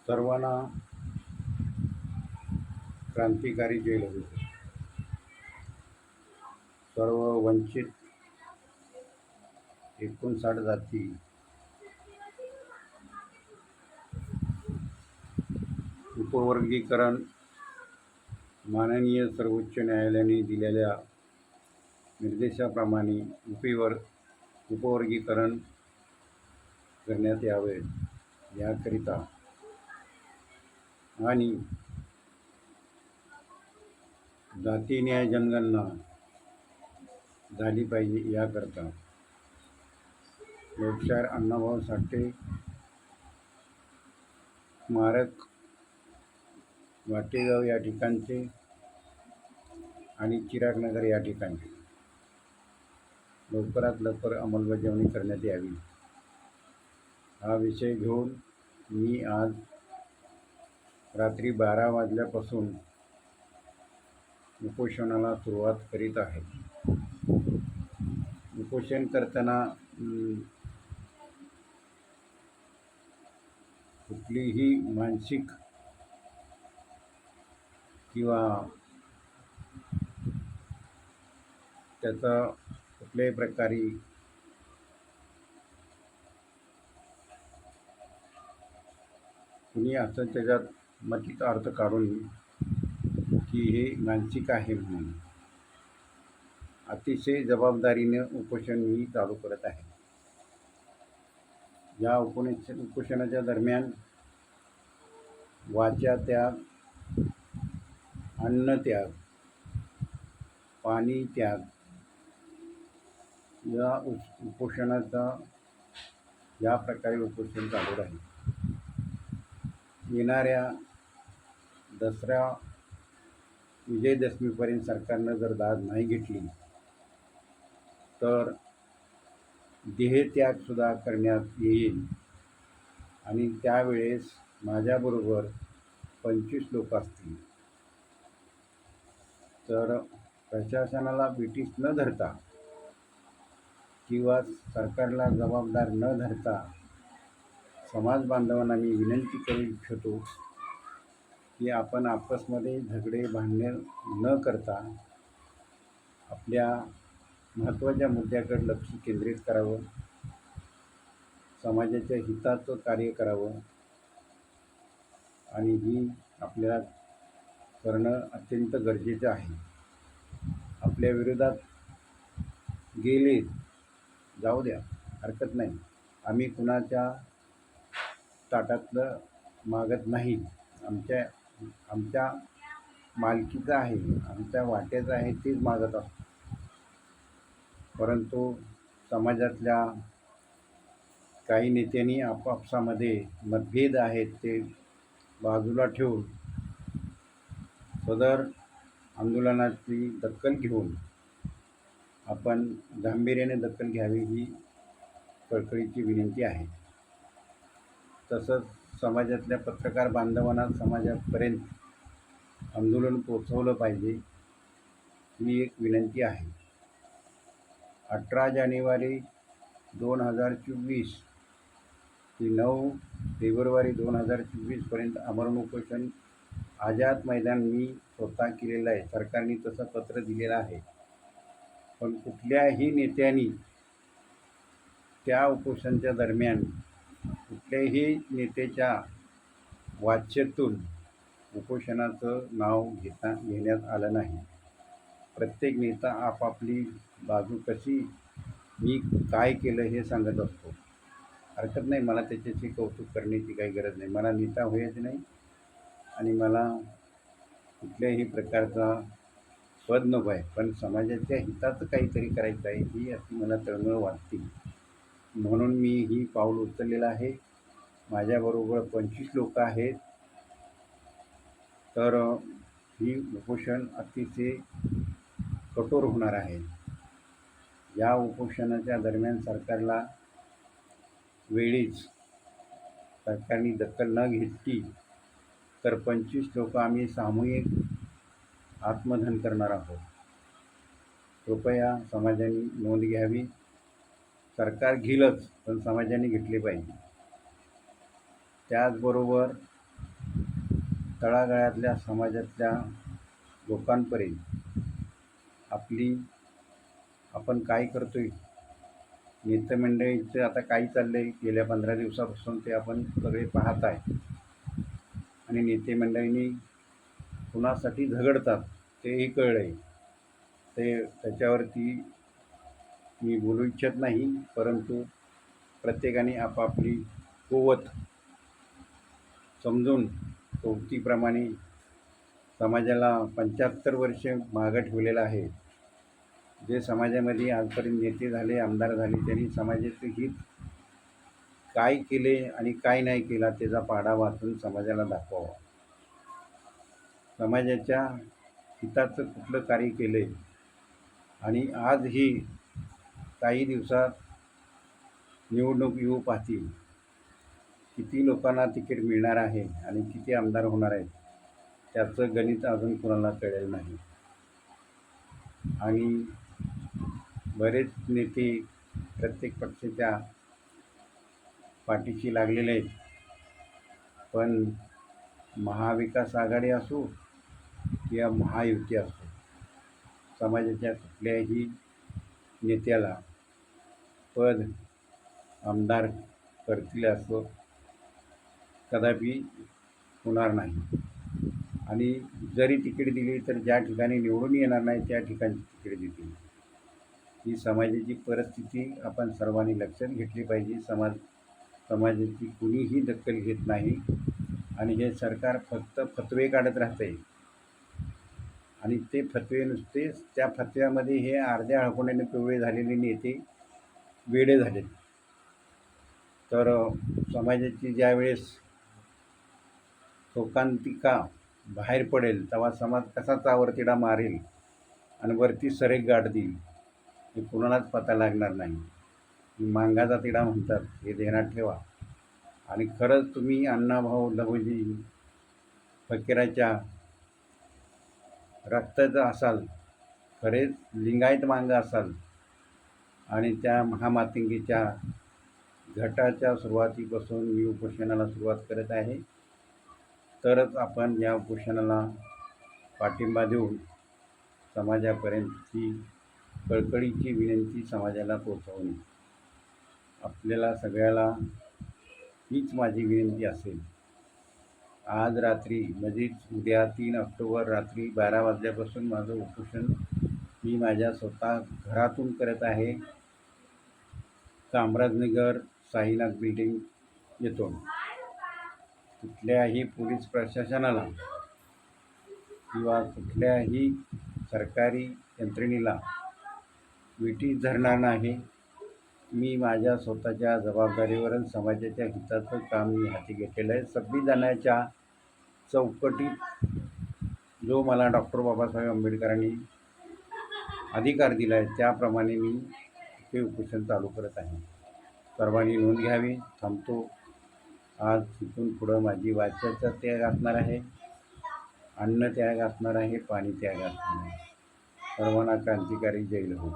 सर्वांना क्रांतिकारी जे होते, सर्व वंचित 59 जाती उपवर्गीकरण माननीय सर्वोच्च न्यायालयाने दिलेल्या निर्देशाप्रमाणे उपवर्गीकरण करण्यात यावे याकरिता आणि जाती न्याय जनगणना झाली पाहिजे याकरता लोकशाहीर अण्णाभाऊ साठे स्मारक वाटेगाव या ठिकाणचे आणि चिरागनगर या ठिकाणचे लवकरात लवकर अंमलबजावणी करण्यात यावी हा विषय घेऊन मी आज रात्री 12 वाजल्यापासून उपोषणाला सुरुवात करीत आहे. उपोषण करताना कुठलीही मानसिक किंवा त्याचा कुठल्याही प्रकारे कुणी असं त्याच्यात मतीत अर्थ काढून की हे मानसिक आहे म्हणून अतिशय जबाबदारीने उपोषण मी चालू करत आहे. या उपोषणाच्या दरम्यान वाचा त्याग, अन्न त्याग, पाणी त्याग या उपोषणाचा या प्रकारे उपोषण चालू राहील. येणाऱ्या दसरा विजयदशमीपर्यंत सरकारनं जर दाद नाही घेतली तर देहत्यागसुद्धा करण्यात येईल आणि त्यावेळेस माझ्याबरोबर 25 लोक असतील. तर प्रशासनाला बिटीस न धरता किंवा सरकारला जबाबदार न धरता समाज बांधवांना मी विनंती करू इच्छितो की आपण आपसमध्ये झगडे भांडणे न करता आपल्या महत्त्वाच्या मुद्द्याकडे लक्ष केंद्रित करावं, समाजाच्या हिताचं कार्य करावं आणि ही आपल्याला करणं अत्यंत गरजेचं आहे. आपल्या विरोधात गेले जाऊ द्या, हरकत नाही. आम्ही कुणाच्या ताटातलं मागत नाही. आमच्या मालकीचं आहे, आमच्या वाट्याचं आहे तेच मागत असतो. परंतु समाजातल्या काही नेत्यांनी आपापसामध्ये मतभेद आहेत ते बाजूला ठेवून सदर आंदोलनाची दखल घेऊन आपण गांभीर्याने दखल घ्यावी ही कळकळीची विनंती आहे. तसंच समाजातल्या पत्रकार बांधवांना समाजापर्यंत आंदोलन पोचवलं पाहिजे ही एक विनंती आहे. 18 जानेवारी 2024 ते 9 फेब्रुवारी 2024पर्यंत आमरण उपोषण आझाद मैदान मी स्वतः केलेलं आहे. सरकारने तसं पत्र दिलेलं आहे. पण कुठल्याही नेत्यांनी त्या उपोषणाच्या दरम्यान कुठल्याही नेत्याच्या वाच्यतून उपोषणाचं नाव घेण्यात आलं नाही. प्रत्येक नेता आपापली बाजू कशी मी काय केलं हे सांगत असतो. हरकत नाही, मला त्याच्याशी कौतुक करण्याची काही गरज नाही. मला नेता व्हायचं नाही आणि मला कुठल्याही प्रकारचा पद नको आहे. पण समाजाच्या हिताचं काहीतरी करायचं आहे ही अशी मला तळमळ वाटते. म्हणून मी ही पाऊल उचललेलं आहे. माझ्याबरोबर 25 लोक आहेत. तर ही उपोषण अतिशय कठोर होणार आहे. या उपोषणाच्या दरम्यान सरकारला वेळीच सरकारने दखल न घेतली तर 25 लोक आम्ही सामूहिक आत्मदहन करणार आहोत. कृपया समाजाने नोंद घ्यावी. सरकार घेईलच पण समाजाने घेतले पाहिजे. त्याचबरोबर तळागाळातल्या समाजातल्या लोकांपर्यंत आपण काय करतोय, नेतेमंडळीचं आता काय चाललं आहे गेल्या 15 दिवसापासून ते आपण सगळे पाहत आहे. आणि नेतेमंडळींनी कुणासाठी झगडतात तेही कळलं आहे. त्याच्यावरती मी बोलू इच्छित नाही, परंतु प्रत्येकाने आपापली कुवत समजून सोबतीप्रमाणे समाजाला 75 वर्षे मागं ठेवलेलं आहे. जे समाजामध्ये आजपर्यंत नेते झाले, आमदार झाले, त्यांनी समाजाचं हित काय केले आणि काय नाही केला त्याचा पाढा वाचून समाजाला दाखवावा. समाजाच्या हिताचं कुठलं कार्य केले आणि आजही काही दिवसात निवडणूक येऊ पाहतील, किती लोकांना तिकीट मिळणार आहे आणि किती आमदार होणार आहेत त्याचं गणित अजून कोणाला कळेल नाही. आणि बरेच नेते प्रत्येक पक्षाच्या पाठीशी लागलेले आहेत, पण महाविकास आघाडी असो किंवा महायुती असो, समाजाच्या कुठल्याही नेत्याला पद आमदार करतील असं कदापि होणार नाही. आणि जरी तिकीट दिली तर ज्या ठिकाणी निवडून येणार नाही त्या ठिकाणी तिकीट देतील. ही समाजाची परिस्थिती आपण सर्वांनी लक्षात घेतली पाहिजे. समाजाची कुणीही दखल घेत नाही आणि हे सरकार फक्त फतवे काढत राहते आणि ते फतवे नुसतेच त्या फतव्यामध्ये हे अर्ध्या हळकुंड्याने पिवळे झालेले नेते वेडे झाले. तर समाजाची ज्यावेळेस शोकांतिका बाहेर पडेल तेव्हा समाज कसा चावरतिडा मारेल आणि वरती सरेक गाठ देईल हे कुणालाच पता लागणार नाही. मांगाचा तिडा म्हणतात, हे ध्यानात ठेवा. आणि खरंच तुम्ही अण्णाभाऊ लहुजी फकीराच्या रक्ताचं असाल, खरेच लिंगायत मांग असाल आणि त्या महामातंगीच्या घटाच्या सुरुवातीपासून मी उपोषणाला सुरुवात करत आहे, तरच आपण या उपोषणाला पाठिंबा देऊन समाजापर्यंतची कळकळीची विनंती समाजाला पोचवणे. आपल्याला सगळ्याला हीच माझी विनंती असेल. आज रात्री म्हणजेच उद्या 3 ऑक्टोबर रात्री 12 वाजल्यापासून माझं उपोषण मी माझ्या स्वतः घरातून करत आहे, कामराजनगर साईनाथ बिल्डिंग येथून. कुठल्याही पोलीस प्रशासनाला किंवा कुठल्याही सरकारी यंत्रणेला विटीत धरणार नाही. मी माझ्या स्वतःच्या जबाबदारीवरून समाजाच्या हिताचं काम मी हाती घेतलेलं आहे. संविधानाच्या चौकटीत जो मला डॉक्टर बाबासाहेब आंबेडकरांनी अधिकार दिला आहे त्याप्रमाणे मी ते उपोषण चालू करत आहे. सर्वांनी नोंद घ्यावी. थांबतो. आज तिथून पुढं माझी वाच्याचा त्याग असणार आहे, अन्न त्याग असणार आहे, पाणी त्याग असणार आहे. सर्वांना क्रांतिकारी जय हो.